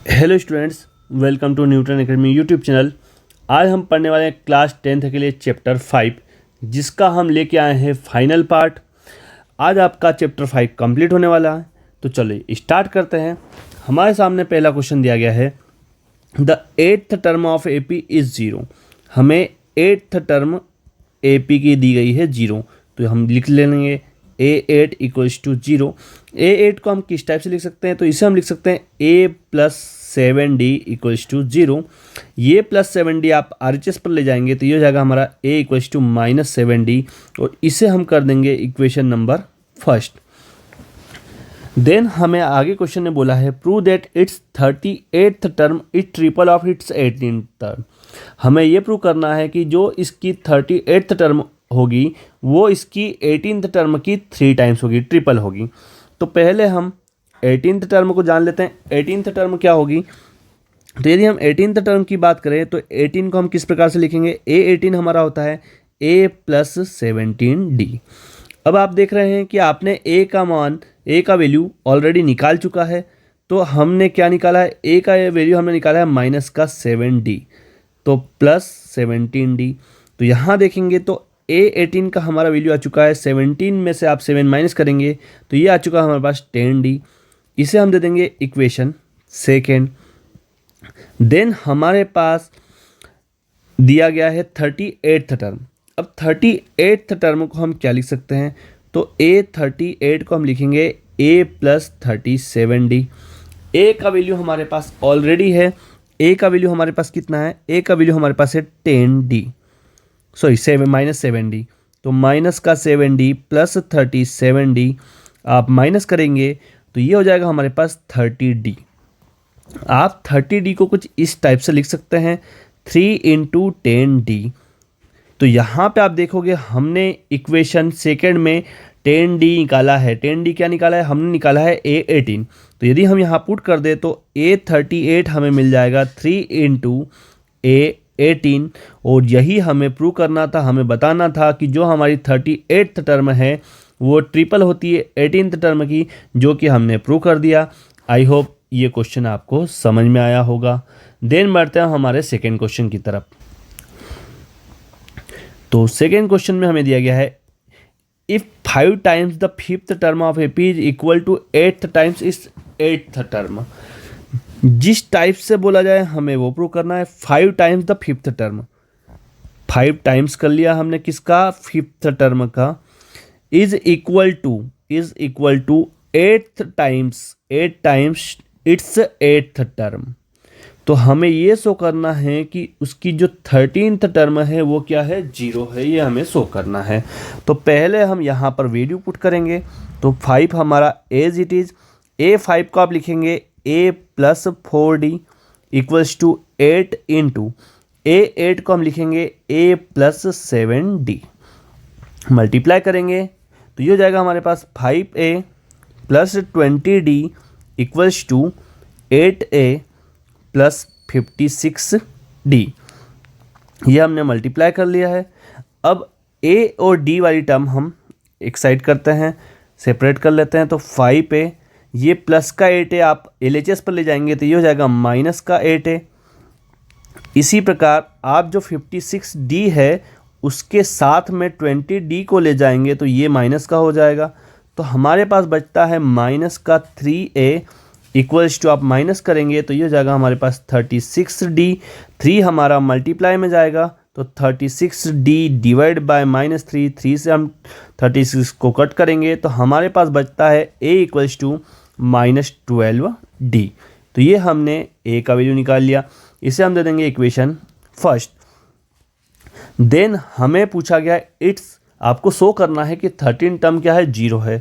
Hello students, welcome to Newton Academy YouTube channel. आज हम पढ़ने वाले हैं क्लास 10th के लिए चैप्टर 5, जिसका हम लेके आए हैं फाइनल पार्ट। आज आपका चैप्टर 5 कंप्लीट होने वाला है, तो चलिए स्टार्ट करते हैं। हमारे सामने पहला क्वेश्चन दिया गया है, the 8th term of AP is 0। हमें 8th टर्म एपी की दी गई है 0, तो हम लिख लेंगे A8 इक्वल्स टू 0। A8 को हम किस टाइप से लिख सकते हैं, तो इसे हम लिख सकते हैं A plus 7D equals to 0। ये प्लस 7D आप RHS पर ले जाएंगे तो ये हो जाएगा हमारा A equals to minus 7D, और इसे हम कर देंगे इक्वेशन नंबर फर्स्ट। देन हमें आगे क्वेश्चन ने बोला है, prove that it's 38th term is triple of its 18th term. हमें ये प्रूव करना है कि जो इसकी 38th टर्म होगी वो इसकी 18th टर्म की 3 टाइम्स होगी, ट्रिपल होगी। तो पहले हम 18th टर्म को जान लेते हैं। 18th टर्म क्या होगी, तो यदि हम 18th टर्म की बात करें तो 18 को हम किस प्रकार से लिखेंगे, A18 हमारा होता है A प्लस 17D। अब आप देख रहे हैं कि आपने A का वैल्यू ऑलरेडी निकाल चुका है। तो हमने क्या निकाला है, A का वैल्यू हमने निकाला है माइनस का 7D, तो प्लस 17D। तो यहाँ देखेंगे तो A18 का हमारा वैल्यू आ चुका है 17 में से आप 7 माइनस करेंगे तो ये आ चुका है हमारे पास 10D। इसे हम दे देंगे इक्वेशन सेकेंड। देन हमारे पास दिया गया है 38th टर्म। अब 38th टर्म को हम क्या लिख सकते हैं, तो A38 को हम लिखेंगे A प्लस 37D। A का वैल्यू हमारे पास ऑलरेडी है। A का वैल्यू हमारे पास कितना है, A का वैल्यू हमारे पास है 10D, सॉरी माइनस 7D। तो माइनस का 7D प्लस 37D आप माइनस करेंगे तो ये हो जाएगा हमारे पास 30D। आप 30D को कुछ इस टाइप से लिख सकते हैं 3 इंटू 10D। तो यहाँ पे आप देखोगे हमने इक्वेशन सेकेंड में 10D निकाला है। 10D क्या निकाला है, हमने निकाला है A18। तो यदि हम यहाँ पुट कर दे तो A38 हमें मिल जाएगा 3 इंटू A18। और यही हमें प्रूव करना था, हमें बताना था कि जो हमारी 38th टर्म है वो ट्रिपल होती है 18th टर्म की, जो कि हमने प्रूव कर दिया। आई होप ये क्वेश्चन आपको समझ में आया होगा। देन बढ़ते हैं हमारे सेकेंड क्वेश्चन की तरफ। तो सेकेंड क्वेश्चन में हमें दिया गया है, if 5 times the 5th term of AP is equal to 8th times इस 8th टर्म। जिस टाइप से बोला जाए हमें वो प्रूव करना है। 5 times the 5th term, 5 times कर लिया हमने किसका, 5th टर्म का, is equal to 8th times its 8th term. तो हमें ये शो करना है कि उसकी जो 13th टर्म है वो क्या है, 0 है, ये हमें शो करना है। तो पहले हम यहाँ पर वैल्यू पुट करेंगे। तो 5 हमारा एज इट इज़, A5 को आप लिखेंगे A plus 4D equals to 8 into A8 को हम लिखेंगे A प्लस 7D। मल्टीप्लाई करेंगे तो ये हो जाएगा हमारे पास 5A plus 20D equals to 8A plus 56D। ये हमने मल्टीप्लाई कर लिया है। अब A और D वाली टर्म हम एक साइड करते हैं, सेपरेट कर लेते हैं। तो 5A, ये प्लस का 8A आप LHS पर ले जाएंगे तो ये हो जाएगा माइनस का 8A। इसी प्रकार आप जो 56D है उसके साथ में 20D को ले जाएंगे तो ये माइनस का हो जाएगा। तो हमारे पास बचता है माइनस का 3A इक्वल्स टू, आप माइनस करेंगे तो ये हो जाएगा हमारे पास 36D। 3 हमारा मल्टीप्लाई में जाएगा तो 36D डिवाइड बाय माइनस 3 से हम 36 को कट करेंगे तो हमारे पास बचता है A equals to minus 12D। तो ये हमने A का वैल्यू निकाल लिया। इसे हम दे देंगे इक्वेशन फर्स्ट। देन हमें पूछा गया इट्स, आपको शो करना है कि 13 टर्म क्या है, 0 है।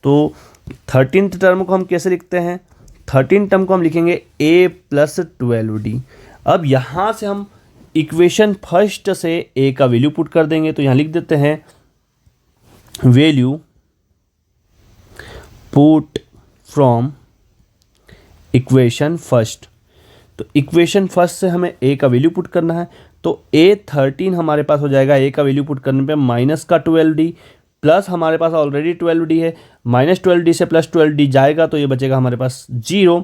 तो 13th टर्म को हम कैसे लिखते हैं, 13 टर्म को हम लिखेंगे A प्लस 12D। अब यहाँ से हम इक्वेशन फर्स्ट से A का वैल्यू पुट कर देंगे। तो यहाँ लिख देते हैं value put from equation first. तो इक्वेशन फर्स्ट से हमें A का वैल्यू पुट करना है। तो A13 हमारे पास हो जाएगा A का वैल्यू पुट करने पे माइनस का 12D, प्लस हमारे पास ऑलरेडी 12D है, माइनस 12D से प्लस 12D जाएगा तो ये बचेगा हमारे पास 0।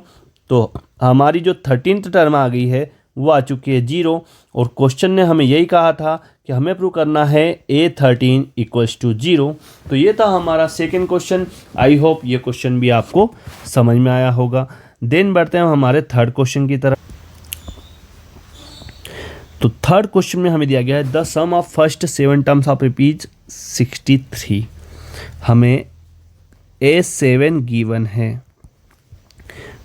तो हमारी जो 13th टर्म आ गई है वो आ चुकी है 0, और क्वेश्चन ने हमें यही कहा था कि हमें प्रूव करना है A13 इक्वल्स टू 0। तो ये था हमारा सेकेंड क्वेश्चन। आई होप ये क्वेश्चन भी आपको समझ में आया होगा। देन बढ़ते हैं हमारे थर्ड क्वेश्चन की तरफ। तो थर्ड क्वेश्चन में हमें दिया गया है the sum of first 7 terms of rupees 63। हमें A7 गिवन है,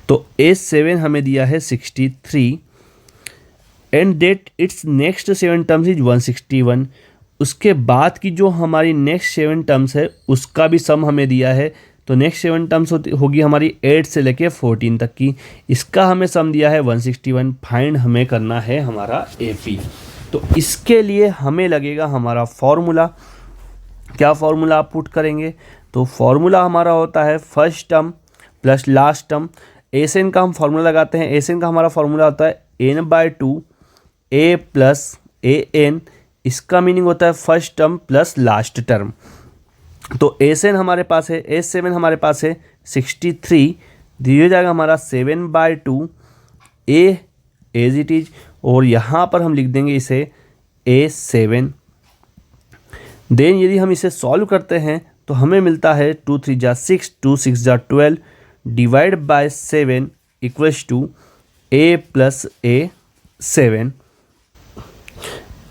तो A7 हमें दिया है 63 and that its next 7 terms is 161। उसके बाद की जो हमारी नेक्स्ट 7 टर्म्स है उसका भी सम हमें दिया है। तो नेक्स्ट 7 टर्म्स होगी हमारी 8 से लेके 14 तक की, इसका हमें सम दिया है 161। फाइंड हमें करना है हमारा AP। तो इसके लिए हमें लगेगा हमारा फॉर्मूला। क्या फॉर्मूला आप पुट करेंगे? तो फॉर्मूला हमारा होता है first term plus last term. SN का हम फॉर्मूला लगाते हैं। एसएन का हमारा फॉर्मूला होता है n/2 a प्लस an। इसका मीनिंग होता है first term plus last term. तो एसएन हमारे पास है, S7 हमारे पास है 63, दिया जाएगा हमारा 7/2 a एज इट इज, और यहाँ पर हम लिख देंगे इसे A7। देन यदि हम इसे सॉल्व करते हैं तो हमें मिलता है 2 3 जा 6, 2 6 जा 12 divide by 7 equals to a plus A7।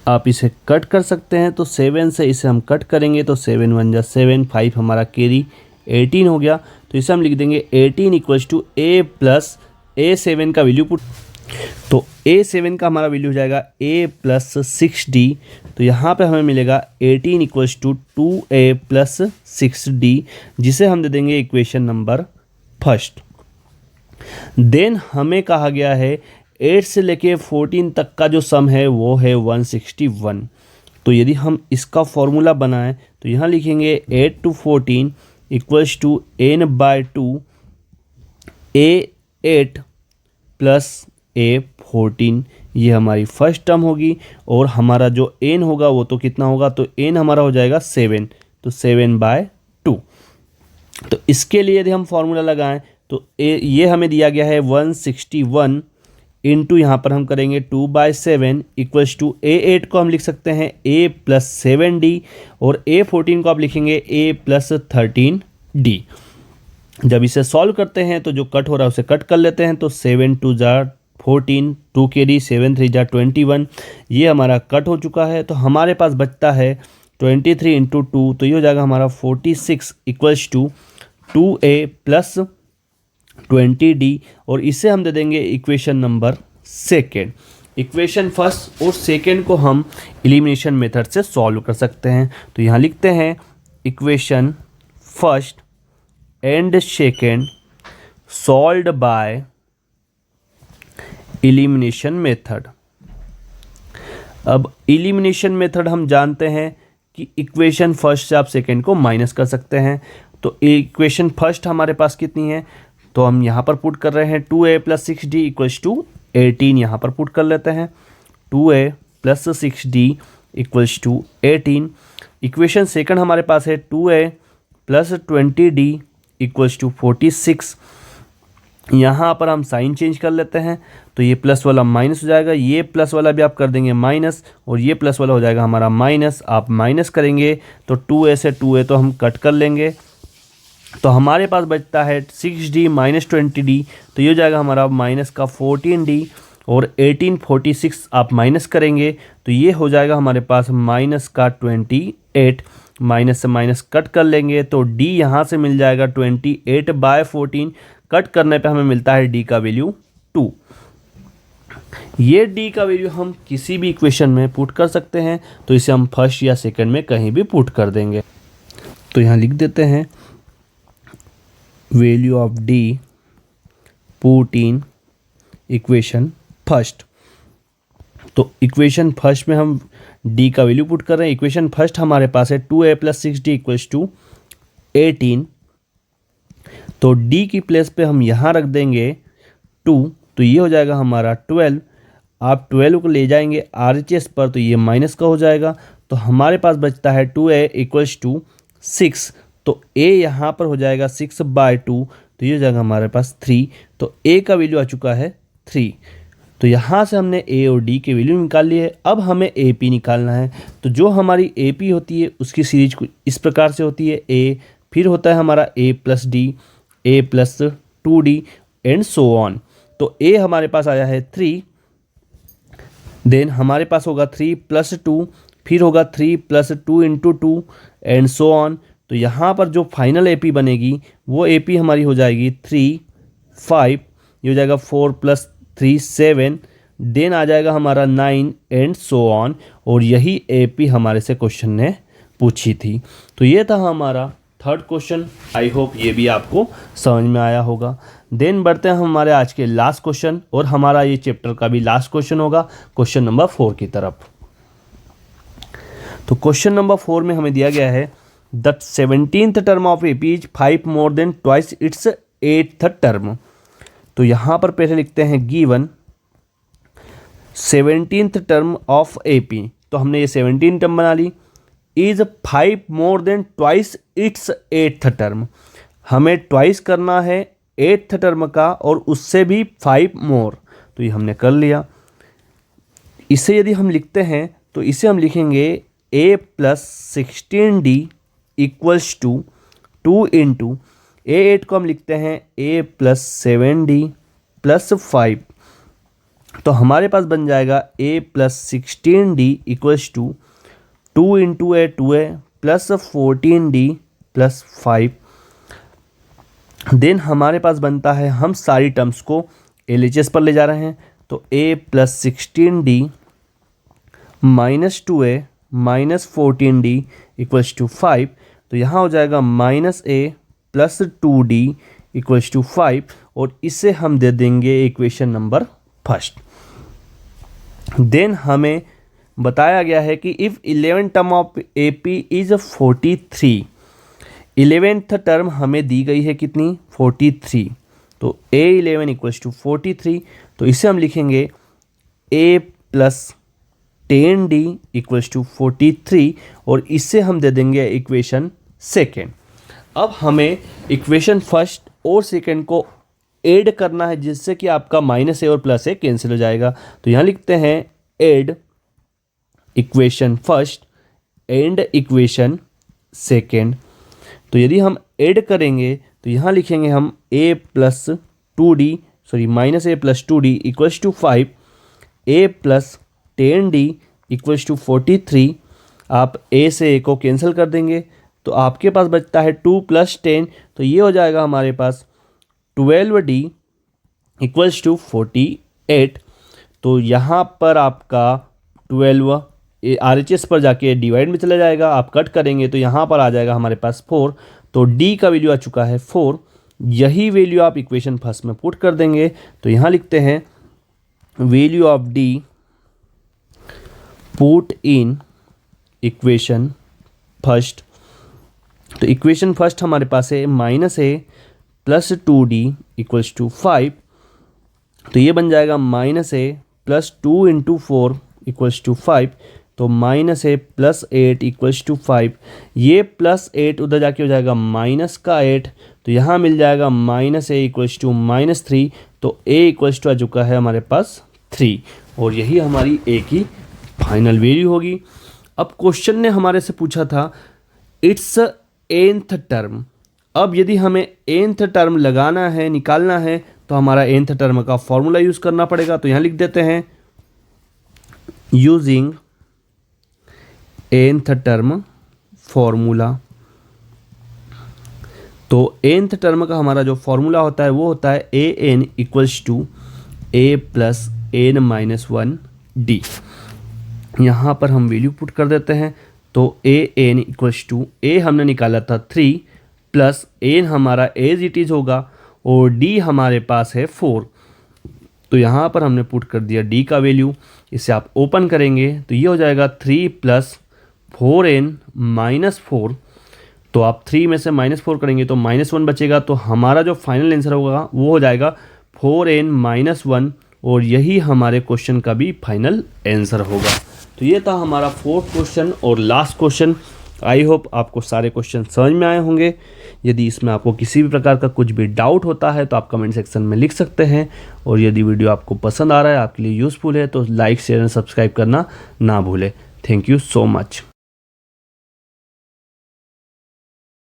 आप इसे कट कर सकते हैं, तो 7 से इसे हम कट करेंगे तो 7 1 जा 7, 5 हमारा कैरी 18 हो गया। तो इसे हम लिख देंगे 18 equals to a plus A7 का वैल्यू पुट। तो A7 का हमारा वैल्यू हो जाएगा a प्लस 6d। तो यहाँ पे हमें मिलेगा 18 equals to 2a plus 6d, जिसे हम दे देंगे इक्वेशन नंबर फर्स्ट। देन हमें कहा गया है 8 से लेके 14 तक का जो सम है वो है 161। तो यदि हम इसका फॉर्मूला बनाएं तो यहाँ लिखेंगे 8 to 14 equals to n/2 A8 plus A14। ये हमारी फर्स्ट टर्म होगी, और हमारा जो n होगा वो तो कितना होगा? तो n हमारा हो जाएगा 7, तो 7/2। तो इसके लिए यदि हम फॉर्मूला लगाएं तो ये हमें दिया गया है 161 इंटू, यहाँ पर हम करेंगे 2/7 इक्वल्स टू A8 को हम लिख सकते हैं a प्लस 7d, और A14 को आप लिखेंगे a प्लस 13d। जब इसे सॉल्व करते हैं तो जो कट हो रहा है उसे कट कर लेते हैं। तो 7 2 जा 14, 2 कैरी 7 3 जा 21, ये हमारा कट हो चुका है। तो हमारे पास बचता है 23 इंटू 2, तो ये हो जाएगा हमारा 46 equals to 2a plus 20d, और इसे हम दे देंगे equation number second. Equation first और सेकेंड को हम एलिमिनेशन मेथड से सॉल्व कर सकते हैं। तो यहाँ लिखते हैं equation first and second solved by elimination method. अब एलिमिनेशन मेथड हम जानते हैं कि इक्वेशन फर्स्ट से आप सेकेंड को माइनस कर सकते हैं। तो इक्वेशन फर्स्ट हमारे पास कितनी है? तो हम यहाँ पर पुट कर रहे हैं 2a plus 6d equals to 18। यहाँ पर पुट कर लेते हैं 2a plus 6d equals to 18। Equation second हमारे पास है 2a plus 20d equals to 46। यहाँ पर हम साइन चेंज कर लेते हैं, तो ये प्लस वाला माइनस हो जाएगा, ये प्लस वाला भी आप कर देंगे माइनस, और ये प्लस वाला हो जाएगा हमारा माइनस। आप माइनस करेंगे तो 2a से 2a तो हम कट कर लेंगे, तो हमारे पास बचता है 6d माइनस 20d। तो ये हो जाएगा हमारा माइनस का 14d, और 18 46 आप माइनस करेंगे तो ये हो जाएगा हमारे पास माइनस का 28। माइनस से माइनस कट कर लेंगे तो d यहाँ से मिल जाएगा 28/14। कट करने पे हमें मिलता है d का वैल्यू 2। ये d का वैल्यू हम किसी भी इक्वेशन में पुट कर सकते हैं, तो इसे हम फर्स्ट या सेकंड में कहीं भी पुट कर देंगे। तो यहाँ लिख देते हैं value of d put in equation first. तो इक्वेशन फर्स्ट में हम d का वैल्यू पुट कर रहे हैं। इक्वेशन फर्स्ट हमारे पास है 2a plus 6d equals to 18। तो d की प्लेस पे हम यहाँ रख देंगे 2, तो ये हो जाएगा हमारा 12। आप 12 को ले जाएंगे RHS पर, तो ये माइनस का हो जाएगा। तो हमारे पास बचता है 2a इक्वल्स टू 6। तो ए यहाँ पर हो जाएगा 6/2, तो ये हो जाएगा हमारे पास 3। तो ए का वैल्यू आ चुका है 3। तो यहाँ से हमने ए और डी के वैल्यू निकाल लिए। अब हमें ए पी निकालना है। तो जो हमारी ए पी होती है उसकी सीरीज कुछ इस प्रकार से होती है। ए, फिर होता है हमारा A plus D, A plus 2d and so on. तो ए हमारे पास आया है 3, देन हमारे पास होगा 3 + 2, फिर होगा 3 + 2 × 2 एंड सो ऑन। तो यहाँ पर जो फाइनल एपी बनेगी वो एपी हमारी हो जाएगी 3, 5, ये हो जाएगा 4 + 3 7, देन आ जाएगा हमारा 9 एंड सो ऑन। और यही एपी हमारे से क्वेश्चन ने पूछी थी। तो ये था हमारा थर्ड क्वेश्चन। आई होप ये भी आपको समझ में आया होगा। देन बढ़ते हैं हमारे आज के लास्ट क्वेश्चन, और हमारा ये चैप्टर का भी लास्ट क्वेश्चन होगा, क्वेश्चन नंबर 4 की तरफ। तो क्वेश्चन नंबर 4 में हमें दिया गया है the 17th term of AP is 5 more than twice its 8th term. तो यहाँ पर पहले लिखते हैं given 17th term of AP. तो हमने ये 17 टर्म बना ली। Is 5 more than twice its 8th term, हमें ट्वाइस करना है 8th टर्म का और उससे भी 5 मोर। तो ये हमने कर लिया। इसे यदि हम लिखते हैं तो इसे हम लिखेंगे a + 16d = 2 × a8 को हम लिखते हैं a + 7d + 5। तो हमारे पास बन जाएगा a + 16d = 2 × a 2a + 14d + 5। Then हमारे पास बनता है, हम सारी टर्म्स को LHS पर ले जा रहे हैं। तो a + 16d - 2a - 14d = 5। तो यहाँ हो जाएगा -a + 2d = 5, और इसे हम दे देंगे इक्वेशन नंबर फर्स्ट। देन हमें बताया गया है कि if 11th term of AP is 43, 11th term हमें दी गई है कितनी, 43। तो a11 = 43। तो इसे हम लिखेंगे a + 10d = 43, और इससे हम दे देंगे इक्वेशन सेकेंड। अब हमें इक्वेशन फर्स्ट और सेकेंड को ऐड करना है, जिससे कि आपका -a और +a कैंसिल हो जाएगा। तो यहाँ लिखते हैं add equation first and equation second. तो यदि हम ऐड करेंगे तो यहाँ लिखेंगे हम -a + 2d = 5, a + 10d = 43। आप a से a को कैंसिल कर देंगे तो आपके पास बचता है 2 + 10। तो ये हो जाएगा हमारे पास 12d = 48। तो यहाँ पर आपका 12 RHS पर जाके डिवाइड में चला जाएगा। आप कट करेंगे तो यहाँ पर आ जाएगा हमारे पास 4। तो d का वैल्यू आ चुका है 4। यही वैल्यू आप इक्वेशन फर्स्ट में पुट कर देंगे। तो यहाँ लिखते हैं value of d put in equation first. तो इक्वेशन फर्स्ट हमारे पास है -a + 2d = 5। तो ये बन जाएगा -a + 2 × 4 = 5। तो -a + 8 = 5। ये +8 उधर जाके हो जाएगा -8। तो यहाँ मिल जाएगा -a = -3। तो a = आ चुका है हमारे पास 3, और यही हमारी a की फाइनल वैल्यू होगी। अब क्वेश्चन ने हमारे से पूछा था इट्स nth टर्म। अब यदि हमें nth टर्म लगाना है, निकालना है, तो हमारा nth टर्म का फॉर्मूला यूज़ करना पड़ेगा। तो यहाँ लिख देते हैं यूजिंग nth टर्म फॉर्मूला। तो nth टर्म का हमारा जो फॉर्मूला होता है वो होता है an = a + n - 1d। यहाँ पर हम वैल्यू पुट कर देते हैं। तो an = a हमने निकाला था 3 + n हमारा एज इट इज़ होगा, और d हमारे पास है 4। तो यहाँ पर हमने पुट कर दिया d का वैल्यू। इसे आप ओपन करेंगे तो ये हो जाएगा 3 + 4n - 4। तो आप 3 में से -4 करेंगे तो -1 बचेगा। तो हमारा जो फाइनल आंसर होगा वो हो जाएगा 4n - 1, और यही हमारे क्वेश्चन का भी फाइनल आंसर होगा। तो ये था हमारा 4th क्वेश्चन और लास्ट क्वेश्चन। आई होप आपको सारे क्वेश्चन समझ में आए होंगे। यदि इसमें आपको किसी भी प्रकार का कुछ भी डाउट होता है तो आप कमेंट सेक्शन में लिख सकते हैं, और यदि वीडियो आपको पसंद आ रहा है, आपके लिए यूज़फुल है, तो लाइक शेयर एंड सब्सक्राइब करना ना भूलें। Thank you so much.